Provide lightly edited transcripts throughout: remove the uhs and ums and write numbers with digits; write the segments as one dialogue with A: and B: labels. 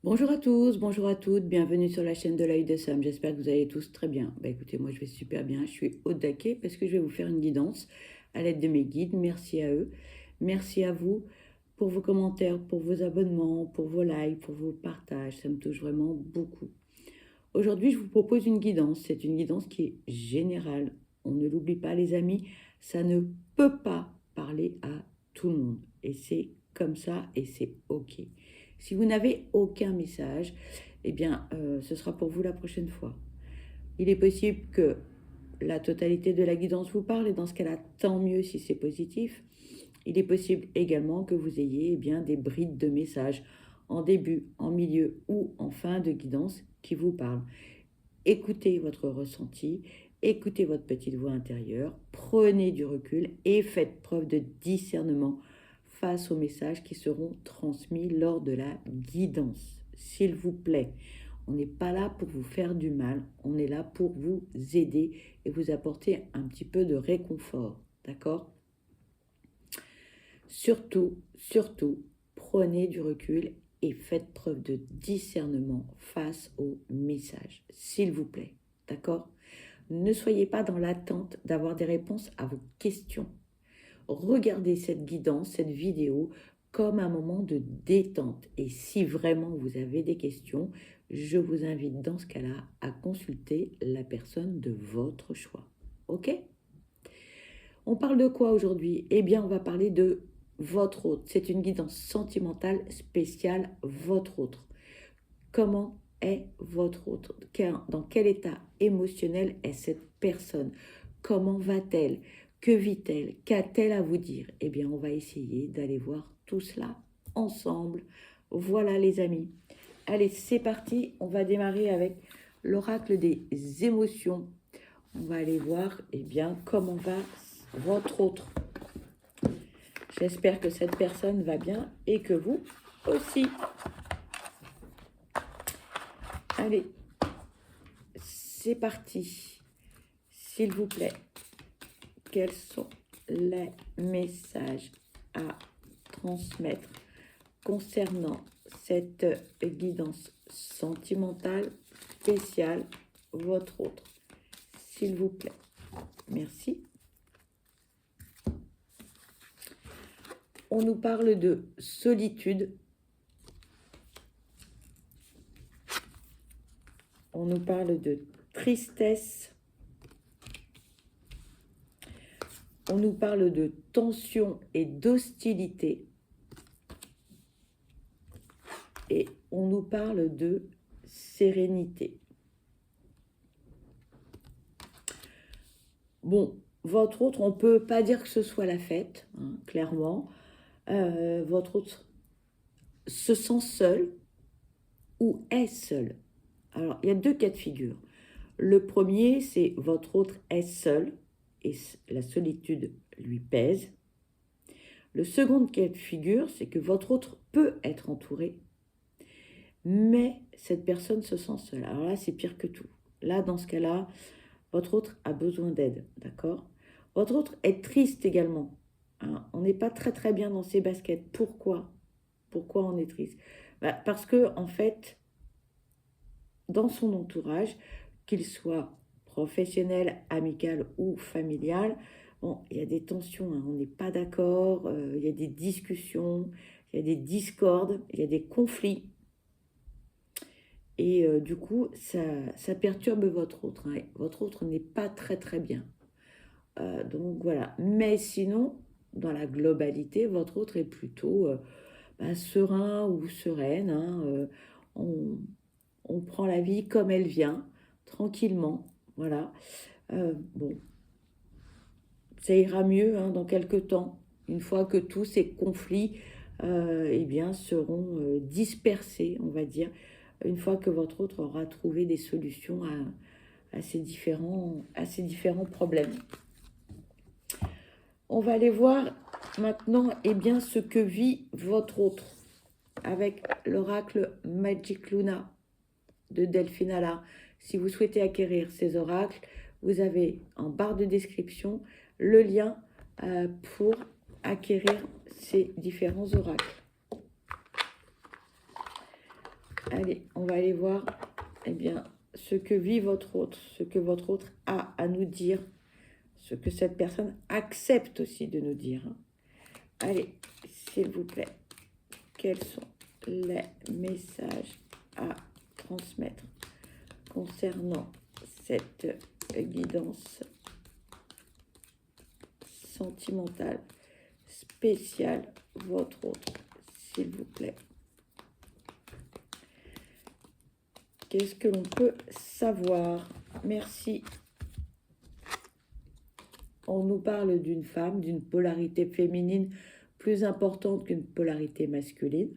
A: Bonjour à tous, bonjour à toutes, bienvenue sur la chaîne de l'œil de Sam. J'espère que vous allez tous très bien. Bah écoutez, moi je vais super bien, je suis au taquet parce que je vais vous faire une guidance à l'aide de mes guides. Merci à eux, merci à vous pour vos commentaires, pour vos abonnements, pour vos likes, pour vos partages. Ça me touche vraiment beaucoup. Aujourd'hui, je vous propose une guidance. C'est une guidance qui est générale. On ne l'oublie pas, les amis, ça ne peut pas parler à tout le monde. Et c'est comme ça et c'est OK. Si vous n'avez aucun message, eh bien, ce sera pour vous la prochaine fois. Il est possible que la totalité de la guidance vous parle et dans ce cas-là, tant mieux si c'est positif. Il est possible également que vous ayez bien des brides de messages en début, en milieu ou en fin de guidance qui vous parlent. Écoutez votre ressenti, écoutez votre petite voix intérieure, prenez du recul et faites preuve de discernement face aux messages qui seront transmis lors de la guidance. S'il vous plaît, on n'est pas là pour vous faire du mal, on est là pour vous aider et vous apporter un petit peu de réconfort, d'accord? Surtout, prenez du recul et faites preuve de discernement face aux messages, s'il vous plaît, d'accord? Ne soyez pas dans l'attente d'avoir des réponses à vos questions. Regardez cette guidance, cette vidéo, comme un moment de détente. Et si vraiment vous avez des questions, je vous invite dans ce cas-là à consulter la personne de votre choix. OK? On parle de quoi aujourd'hui? Eh bien, on va parler de votre autre. C'est une guidance sentimentale spéciale votre autre. Comment est votre autre? Dans quel état émotionnel est cette personne? Comment va-t-elle? Que vit-elle? Qu'a-t-elle à vous dire? Eh bien, on va essayer d'aller voir tout cela ensemble. Voilà les amis. Allez, c'est parti. On va démarrer avec l'oracle des émotions. On va aller voir eh bien, comment va votre autre. J'espère que cette personne va bien et que vous aussi. Allez, c'est parti. S'il vous plaît, quels sont les messages à transmettre concernant cette guidance sentimentale spéciale, votre autre? S'il vous plaît. Merci. On nous parle de solitude. On nous parle de tristesse. On nous parle de tension et d'hostilité. Et on nous parle de sérénité. Bon, votre autre, on ne peut pas dire que ce soit la fête, hein, clairement. Votre autre se sent seul ou est seul. Alors, il y a deux cas de figure. Le premier, c'est votre autre est seul et la solitude lui pèse. Le second cas de figure, c'est que votre autre peut être entouré, mais cette personne se sent seule. Alors là, c'est pire que tout. Là, dans ce cas-là, votre autre a besoin d'aide, d'accord? Votre autre est triste également. Hein. On n'est pas très bien dans ses baskets. Pourquoi? Pourquoi on est triste? Parce que, en fait, dans son entourage, qu'il soit professionnel, amical ou familial, bon, il y a des tensions, hein, on n'est pas d'accord, il y a des discussions, il y a des discordes, il y a des conflits. Et du coup, ça perturbe votre autre. Hein. Votre autre n'est pas très bien. Donc voilà. Mais sinon, dans la globalité, votre autre est plutôt serein ou sereine. Hein. On prend la vie comme elle vient, tranquillement. Voilà. Bon, ça ira mieux hein, dans quelques temps, une fois que tous ces conflits eh bien, seront dispersés, on va dire, une fois que votre autre aura trouvé des solutions à ces différents problèmes. On va aller voir maintenant eh bien, ce que vit votre autre avec l'oracle Magic Luna de Delphine Allard. Si vous souhaitez acquérir ces oracles, vous avez en barre de description le lien pour acquérir ces différents oracles. Allez, on va aller voir, eh bien, ce que vit votre autre, ce que votre autre a à nous dire, ce que cette personne accepte aussi de nous dire. Allez, s'il vous plaît, quels sont les messages à transmettre concernant cette guidance sentimentale spéciale, votre autre, s'il vous plaît. Qu'est-ce que l'on peut savoir? Merci. On nous parle d'une femme, d'une polarité féminine plus importante qu'une polarité masculine.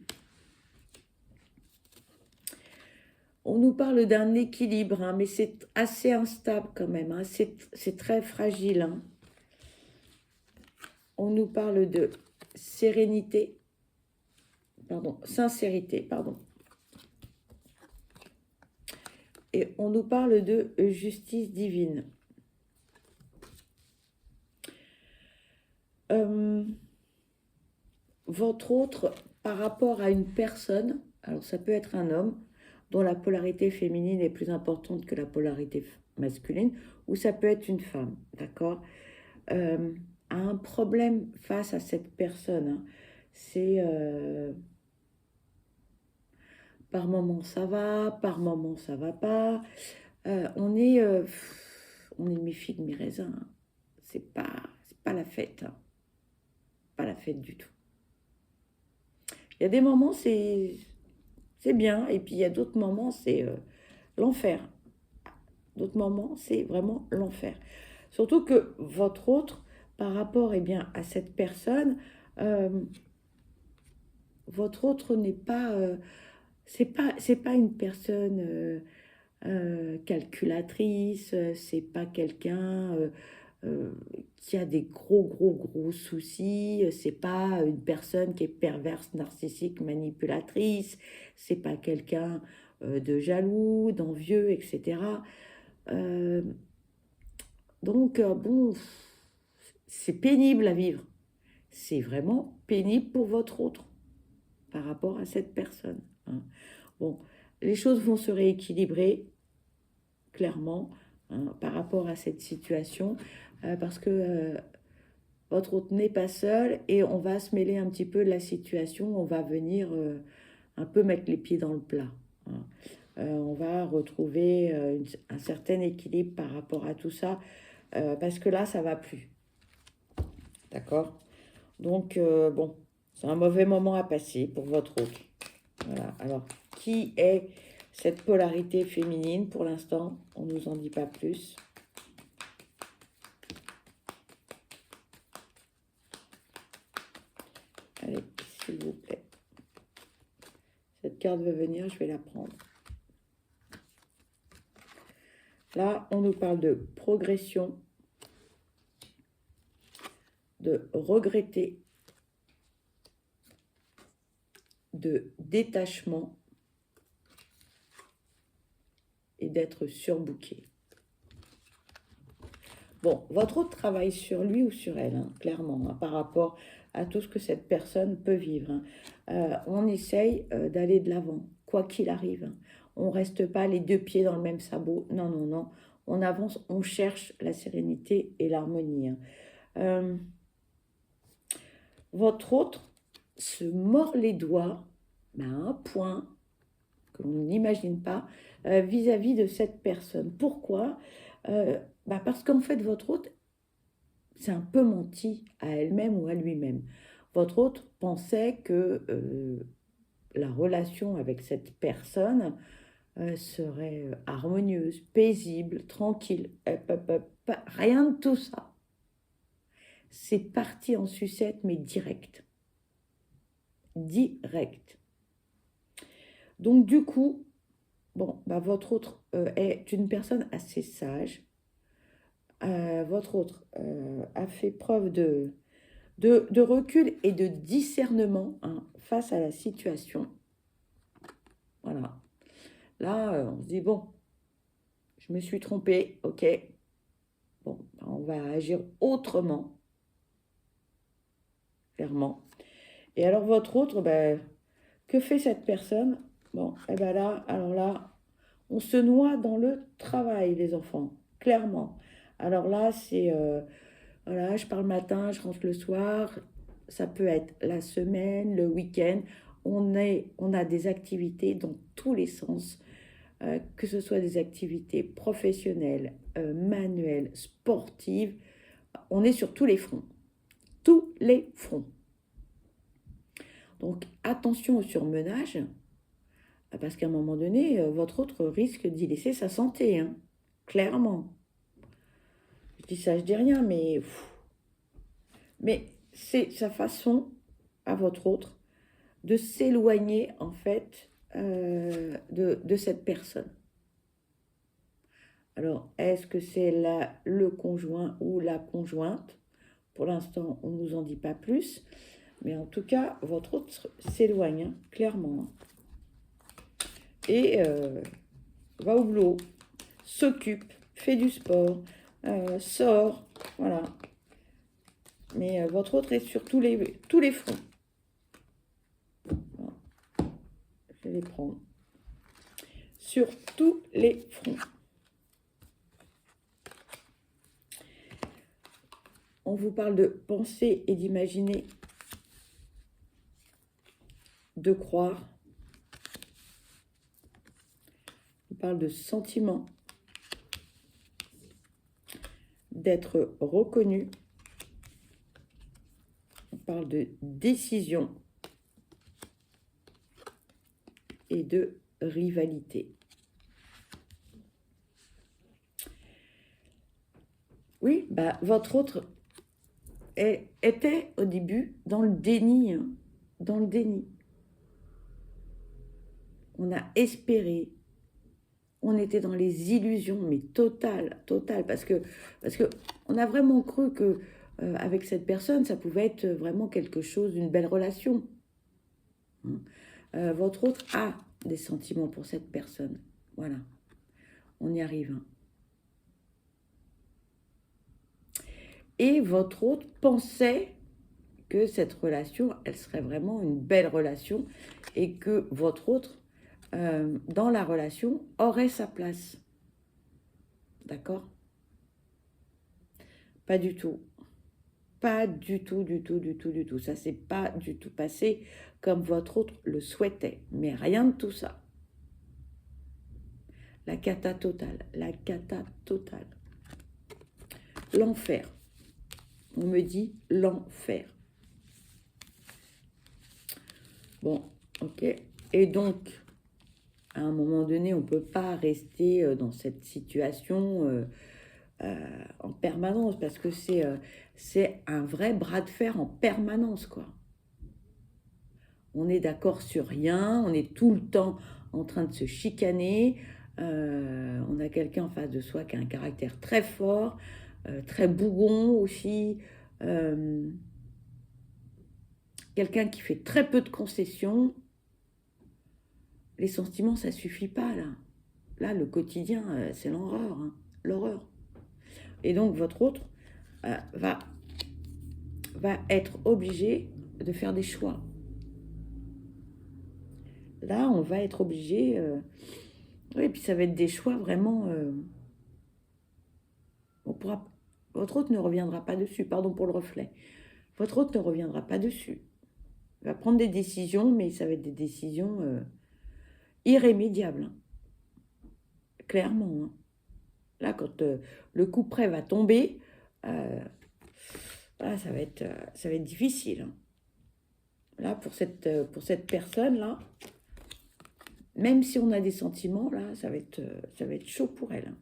A: On nous parle d'un équilibre, hein, mais c'est assez instable quand même, hein, c'est très fragile. Hein. On nous parle de sérénité, pardon, sincérité, pardon. Et on nous parle de justice divine. Votre autre, par rapport à une personne, alors ça peut être un homme, dont la polarité féminine est plus importante que la polarité masculine, ou ça peut être une femme, d'accord, a un problème face à cette personne. Hein. C'est par moment ça va, par moment ça va pas. On est mi-figue, mi-raisin. Hein. C'est pas la fête. Hein. Pas la fête du tout. Il y a des moments, c'est bien, et puis il y a d'autres moments, c'est l'enfer. D'autres moments, c'est vraiment l'enfer. Surtout que votre autre, par rapport eh bien, à cette personne, votre autre n'est pas, c'est pas une personne calculatrice, c'est pas quelqu'un qui a des gros soucis, c'est pas une personne qui est perverse, narcissique, manipulatrice, c'est pas quelqu'un de jaloux, d'envieux, etc. Donc, bon, c'est pénible à vivre. C'est vraiment pénible pour votre autre par rapport à cette personne. Hein. Bon, les choses vont se rééquilibrer, clairement, hein, par rapport à cette situation, parce que votre autre n'est pas seul et on va se mêler un petit peu de la situation, on va venir un peu mettre les pieds dans le plat. Hein. On va retrouver un certain équilibre par rapport à tout ça, parce que là, ça va plus. D'accord? Donc, bon, c'est un mauvais moment à passer pour votre autre. Voilà. Alors, qui est cette polarité féminine? Pour l'instant, on ne nous en dit pas plus. Allez, s'il vous plaît. Cette carte veut venir, je vais la prendre. Là, on nous parle de progression, de regretter, de détachement et d'être surbooké. Bon, votre autre travaille sur lui ou sur elle, hein, clairement, hein, par rapport à tout ce que cette personne peut vivre. Hein. On essaye d'aller de l'avant, quoi qu'il arrive. Hein. On ne reste pas les deux pieds dans le même sabot. Non, non, non. On avance, on cherche la sérénité et l'harmonie. Hein. Votre autre se mord les doigts à un point que l'on n'imagine pas vis-à-vis de cette personne. Pourquoi? Parce qu'en fait, votre autre s'est un peu menti à elle-même ou à lui-même. Votre autre pensait que la relation avec cette personne serait harmonieuse, paisible, tranquille. Rien de tout ça. C'est parti en sucette, mais direct. Direct. Donc du coup, bon, votre autre est une personne assez sage. Votre autre a fait preuve de recul et de discernement, hein, face à la situation. Voilà. Là, on se dit, bon, je me suis trompée, ok. Bon, on va agir autrement, clairement. Et alors, votre autre, que fait cette personne? Bon, et bien là, alors là, on se noie dans le travail, les enfants, clairement. Alors là, c'est, voilà, je pars le matin, je rentre le soir. Ça peut être la semaine, le week-end. On a des activités dans tous les sens, que ce soit des activités professionnelles, manuelles, sportives. On est sur tous les fronts. Tous les fronts. Donc attention au surmenage, parce qu'à un moment donné, votre autre risque d'y laisser sa santé, hein, clairement. Je dis ça, je dis rien, mais c'est sa façon, à votre autre, de s'éloigner, en fait, de cette personne. Alors, est-ce que c'est le conjoint ou la conjointe? Pour l'instant, on ne nous en dit pas plus. Mais en tout cas, votre autre s'éloigne, hein, clairement. Et va au boulot, s'occupe, fait du sport, sort, voilà. Mais votre autre est sur tous les fronts. Voilà. Je vais les prendre. Sur tous les fronts. On vous parle de penser et d'imaginer, de croire. On parle de sentiments, d'être reconnu. On parle de décision et de rivalité. Oui, bah, votre autre était au début dans le déni, hein, dans le déni. On a espéré, on était dans les illusions, mais totales, parce que on a vraiment cru que avec cette personne, ça pouvait être vraiment quelque chose, d'une belle relation. Votre autre a des sentiments pour cette personne, voilà, on y arrive. Hein. Et votre autre pensait que cette relation, elle serait vraiment une belle relation et que votre autre, dans la relation, aurait sa place. D'accord? Pas du tout. Pas du tout, du tout, du tout, du tout. Ça s'est pas du tout passé comme votre autre le souhaitait. Mais rien de tout ça. La cata totale. La cata totale. L'enfer. On me dit l'enfer. Bon, ok. Et donc, à un moment donné, on ne peut pas rester dans cette situation en permanence parce que c'est un vrai bras de fer en permanence, quoi. On est d'accord sur rien, on est tout le temps en train de se chicaner. On a quelqu'un en face de soi qui a un caractère très fort, très bougon aussi. Quelqu'un qui fait très peu de concessions. Les sentiments, ça suffit pas, là. Là, le quotidien, c'est l'horreur, hein, l'horreur. Et donc, votre autre va être obligé de faire des choix. Là, on va être obligé... oui, puis ça va être des choix vraiment... votre autre ne reviendra pas dessus, pardon pour le reflet. Votre autre ne reviendra pas dessus. Il va prendre des décisions, mais ça va être des décisions irrémédiables. Hein. Clairement. Hein. Là, quand le coup près va tomber, là, ça va être difficile. Hein. Là, pour cette personne-là, même si on a des sentiments, là, ça va être chaud pour elle. Hein.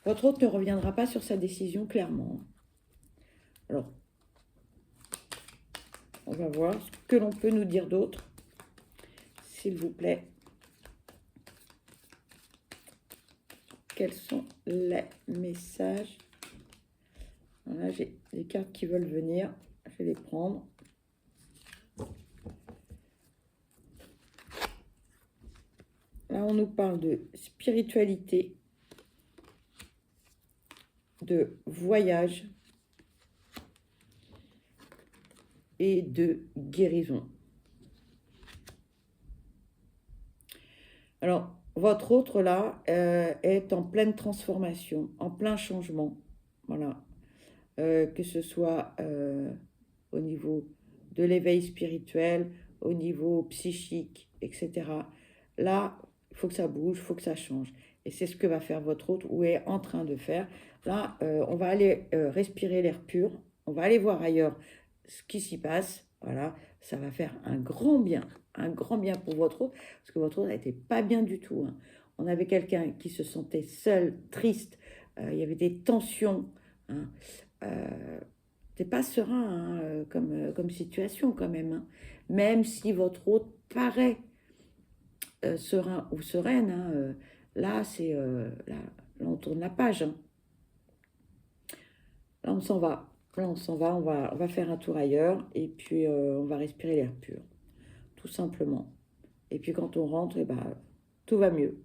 A: Votre autre ne reviendra pas sur sa décision, clairement. Alors, on va voir ce que l'on peut nous dire d'autre, s'il vous plaît. Quels sont les messages? Voilà, j'ai des cartes qui veulent venir. Je vais les prendre. Là, on nous parle de spiritualité, de voyage et de guérison. Alors, votre autre là est en pleine transformation, en plein changement. Voilà. Que ce soit au niveau de l'éveil spirituel, au niveau psychique, etc. Là, il faut que ça bouge, il faut que ça change. Et c'est ce que va faire votre hôte ou est en train de faire. Là, on va aller respirer l'air pur. On va aller voir ailleurs ce qui s'y passe. Voilà, ça va faire un grand bien pour votre hôte, parce que votre hôte n'était pas bien du tout, hein. On avait quelqu'un qui se sentait seul, triste. Il y avait des tensions, hein. C'est pas serein, hein, comme situation quand même, hein. Même si votre hôte paraît serein ou sereine, hein, là, là, on tourne la page, hein. Là, on s'en va. Là, on s'en va, on va faire un tour ailleurs et puis on va respirer l'air pur, tout simplement. Et puis quand on rentre, eh ben, tout va mieux.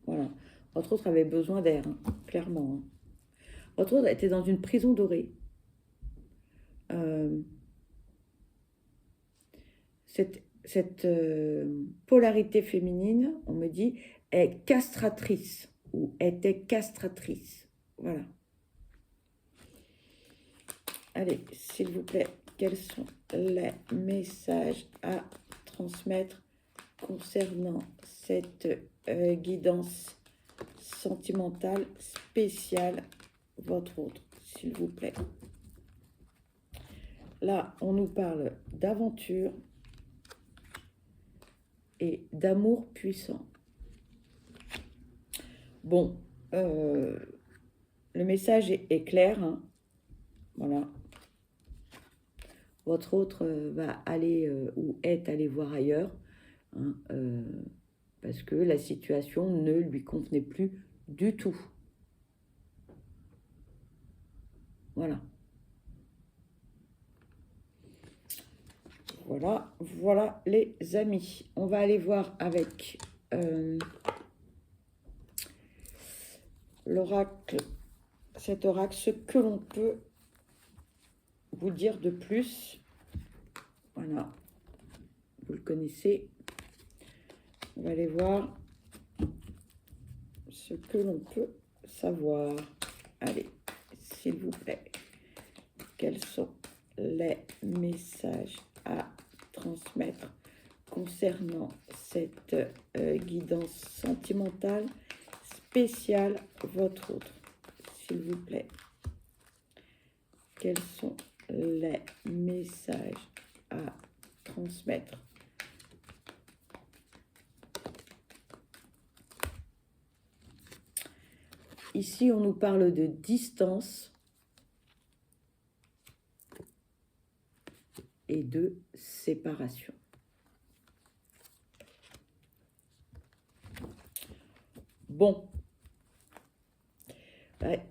A: Voilà. Votre autre avait besoin d'air, hein, clairement, hein. Votre autre était dans une prison dorée. Euh, cette polarité féminine, on me dit, est castratrice ou était castratrice. Voilà. Allez, s'il vous plaît, quels sont les messages à transmettre concernant cette guidance sentimentale spéciale, votre autre, s'il vous plaît. Là, on nous parle d'aventure et d'amour puissant. Bon, le message est clair, hein. Voilà. Votre autre va aller ou est allé voir ailleurs, hein, parce que la situation ne lui convenait plus du tout. Voilà. Voilà, voilà les amis. On va aller voir avec l'oracle, cet oracle, ce que l'on peut vous dire de plus. Voilà, vous le connaissez. On va aller voir ce que l'on peut savoir. Allez, s'il vous plaît, quels sont les messages à transmettre concernant cette guidance sentimentale spéciale, votre autre, s'il vous plaît. Quels sont les messages à transmettre? Ici, on nous parle de distance et de séparation. Bon. Ouais.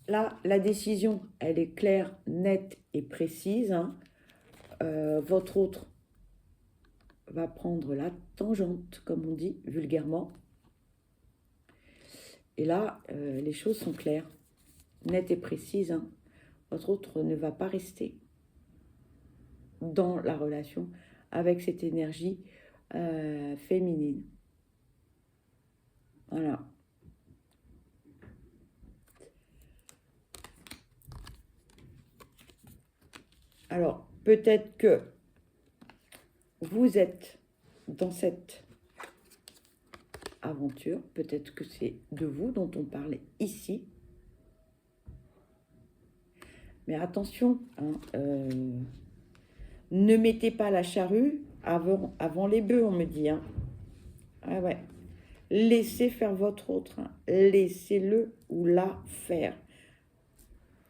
A: Là, la décision, elle est claire, nette et précise, hein. Votre autre va prendre la tangente, comme on dit vulgairement. Et là, les choses sont claires, nettes et précises, hein. Votre autre ne va pas rester dans la relation avec cette énergie féminine. Voilà. Alors, peut-être que vous êtes dans cette aventure, peut-être que c'est de vous dont on parle ici. Mais attention, hein, ne mettez pas la charrue avant les bœufs, on me dit, hein. Ah ouais. Laissez faire votre autre, hein. Laissez-le ou la faire.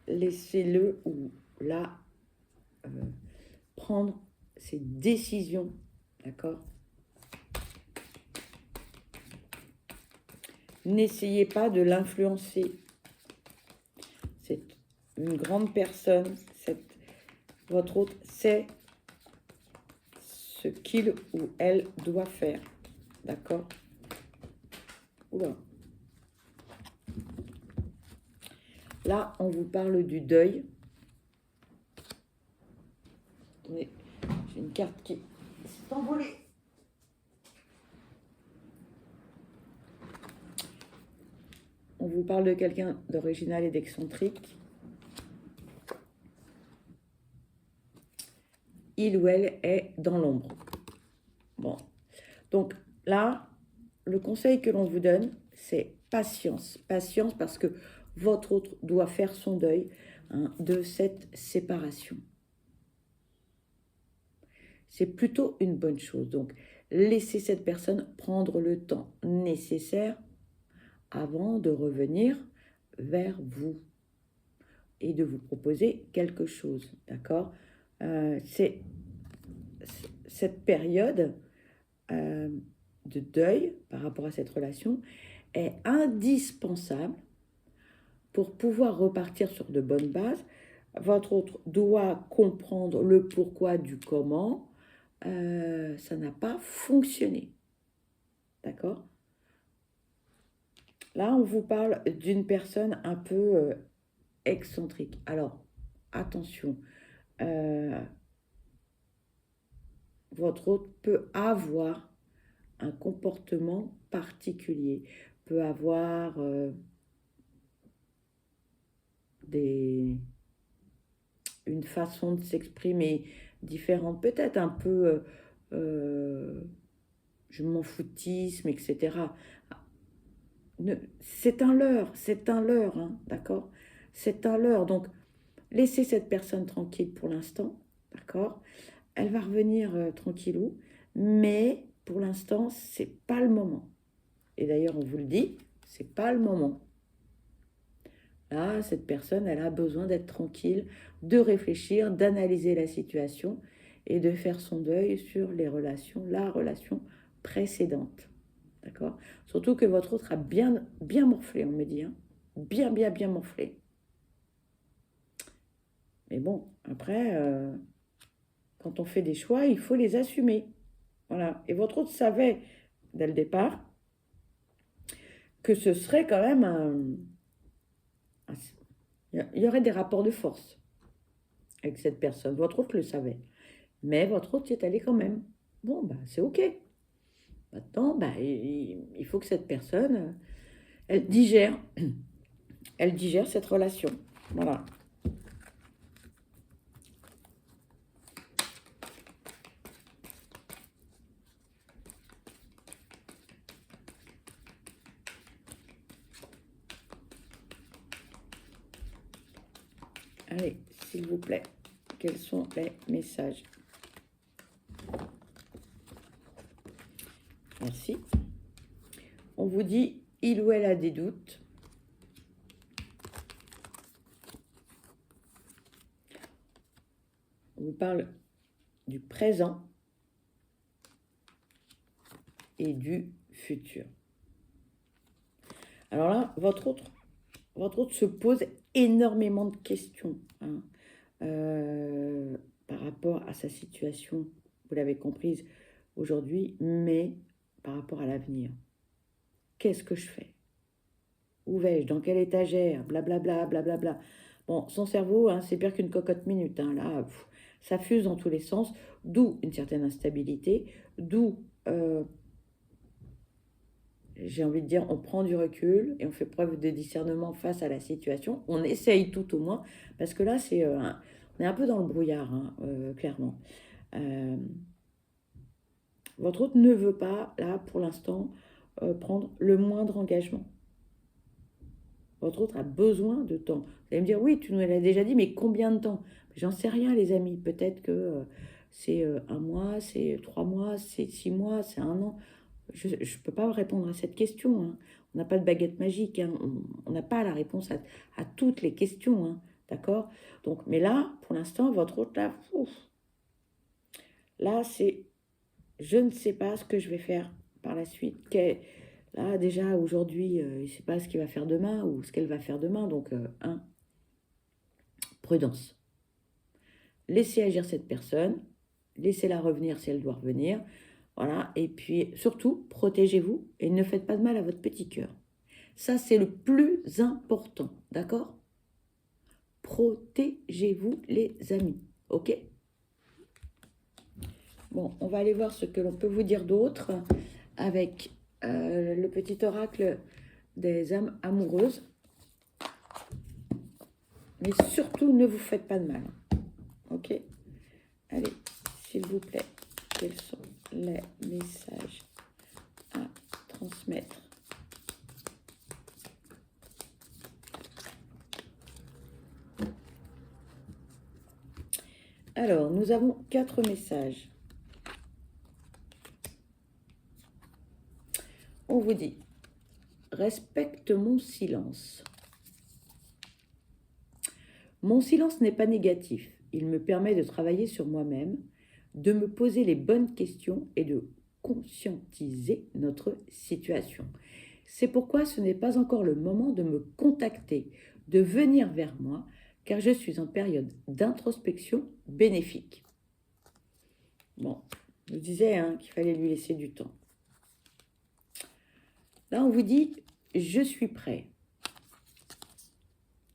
A: Laissez-le ou la prendre ses décisions, d'accord? N'essayez pas de l'influencer. C'est une grande personne. Votre autre sait ce qu'il ou elle doit faire, d'accord? Oula. Là, on vous parle du deuil. Attendez, j'ai une carte qui s'est envolée. vous parle de quelqu'un d'original et d'excentrique. Il ou elle est dans l'ombre. Bon, donc là, le conseil que l'on vous donne, c'est patience. Patience parce que votre autre doit faire son deuil de cette séparation. C'est plutôt une bonne chose. Donc, laissez cette personne prendre le temps nécessaire avant de revenir vers vous et de vous proposer quelque chose, d'accord? C'est cette période de deuil par rapport à cette relation est indispensable pour pouvoir repartir sur de bonnes bases. Votre autre doit comprendre le pourquoi du comment. Ça n'a pas fonctionné, d'accord? Là, on vous parle d'une personne un peu excentrique. Alors, attention, votre autre peut avoir un comportement particulier, peut avoir une façon de s'exprimer différente, peut-être un peu je m'en foutisme, etc. C'est un leurre, hein, d'accord? C'est un leurre, donc laissez cette personne tranquille pour l'instant, d'accord? Elle va revenir tranquillou, mais pour l'instant, c'est pas le moment. Et d'ailleurs, on vous le dit, c'est pas le moment. Là, cette personne, elle a besoin d'être tranquille, de réfléchir, d'analyser la situation et de faire son deuil sur la relation précédente. D'accord? Surtout que votre autre a bien morflé, on me dit. Hein? Bien morflé. Mais bon, après, quand on fait des choix, il faut les assumer. Voilà. Et votre autre savait, dès le départ, que ce serait quand même il y aurait des rapports de force avec cette personne. Votre autre le savait. Mais votre autre y est allé quand même. Bon, bah, c'est OK. Maintenant, bah, il faut que cette personne, elle digère cette relation. Voilà. Allez, s'il vous plaît, quels sont les messages? Merci. On vous dit, il ou elle a des doutes. On vous parle du présent et du futur. Alors là, votre autre se pose énormément de questions hein, par rapport à sa situation, vous l'avez comprise aujourd'hui, mais par rapport à l'avenir. Qu'est-ce que je fais? Où vais-je? Dans quelle étagère? Blablabla, blablabla. Bon, son cerveau, hein, c'est pire qu'une cocotte minute. Hein, là, ça fuse dans tous les sens, d'où une certaine instabilité, d'où j'ai envie de dire, on prend du recul et on fait preuve de discernement face à la situation. On essaye tout au moins, parce que là, on est un peu dans le brouillard, hein, clairement. Votre autre ne veut pas, là, pour l'instant, prendre le moindre engagement. Votre autre a besoin de temps. Vous allez me dire, oui, tu nous l'as déjà dit, mais combien de temps? J'en sais rien, les amis. Peut-être que c'est 1 mois, c'est 3 mois, c'est 6 mois, c'est 1 an. Je ne peux pas répondre à cette question. Hein. On n'a pas de baguette magique. Hein. On n'a pas la réponse à toutes les questions. Hein. D'accord? Donc, mais là, pour l'instant, votre autre, là, là, c'est je ne sais pas ce que je vais faire par la suite. Là, déjà, aujourd'hui, il ne sait pas ce qu'il va faire demain ou ce qu'elle va faire demain. Donc, prudence. Laissez agir cette personne. Laissez-la revenir si elle doit revenir. Voilà, et puis surtout, protégez-vous et ne faites pas de mal à votre petit cœur. Ça, c'est le plus important, d'accord? Protégez-vous, les amis, ok? Bon, on va aller voir ce que l'on peut vous dire d'autre avec le petit oracle des âmes amoureuses. Mais surtout, ne vous faites pas de mal. Ok? Allez, s'il vous plaît, quels sont les messages à transmettre? Alors, nous avons 4 messages. On vous dit, respecte mon silence. Mon silence n'est pas négatif. Il me permet de travailler sur moi-même, de me poser les bonnes questions et de conscientiser notre situation. C'est pourquoi ce n'est pas encore le moment de me contacter, de venir vers moi, car je suis en période d'introspection bénéfique. Bon, je vous disais qu'il fallait lui laisser du temps. Là, on vous dit, je suis prêt.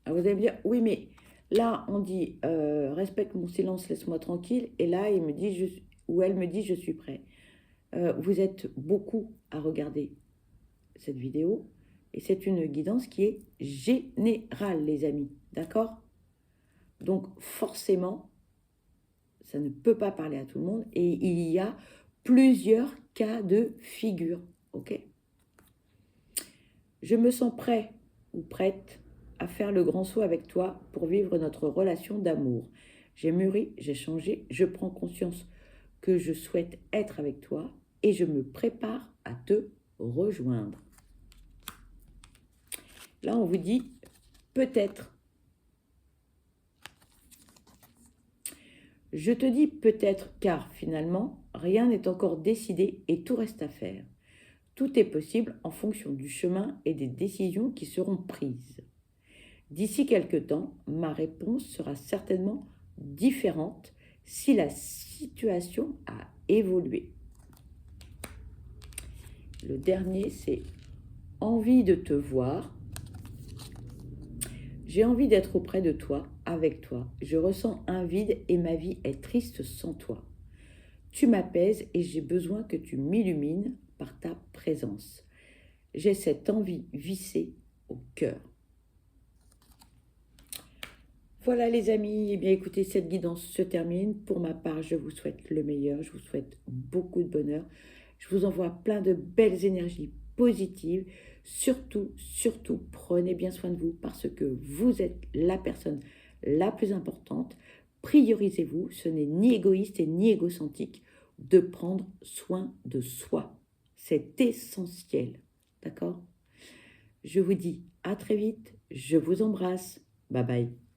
A: Alors vous allez me dire, oui, mais là, on dit, respecte mon silence, laisse-moi tranquille. Et là, il me dit, ou elle me dit, je suis prêt. Vous êtes beaucoup à regarder cette vidéo. Et c'est une guidance qui est générale, les amis. D'accord? Donc, forcément, ça ne peut pas parler à tout le monde. Et il y a plusieurs cas de figure. Ok? Je me sens prêt ou prête à faire le grand saut avec toi pour vivre notre relation d'amour. J'ai mûri, j'ai changé, je prends conscience que je souhaite être avec toi et je me prépare à te rejoindre. Là, on vous dit peut-être. Je te dis peut-être car finalement, rien n'est encore décidé et tout reste à faire. Tout est possible en fonction du chemin et des décisions qui seront prises. D'ici quelque temps, ma réponse sera certainement différente si la situation a évolué. Le dernier, c'est envie de te voir. J'ai envie d'être auprès de toi, avec toi. Je ressens un vide et ma vie est triste sans toi. Tu m'apaises et j'ai besoin que tu m'illumines par ta présence. J'ai cette envie vissée au cœur. Voilà les amis, eh bien écoutez, cette guidance se termine. Pour ma part, je vous souhaite le meilleur, je vous souhaite beaucoup de bonheur. Je vous envoie plein de belles énergies positives. Surtout, surtout, prenez bien soin de vous parce que vous êtes la personne la plus importante. Priorisez-vous, ce n'est ni égoïste et ni égocentrique de prendre soin de soi. C'est essentiel, d'accord? Je vous dis à très vite, je vous embrasse. Bye bye.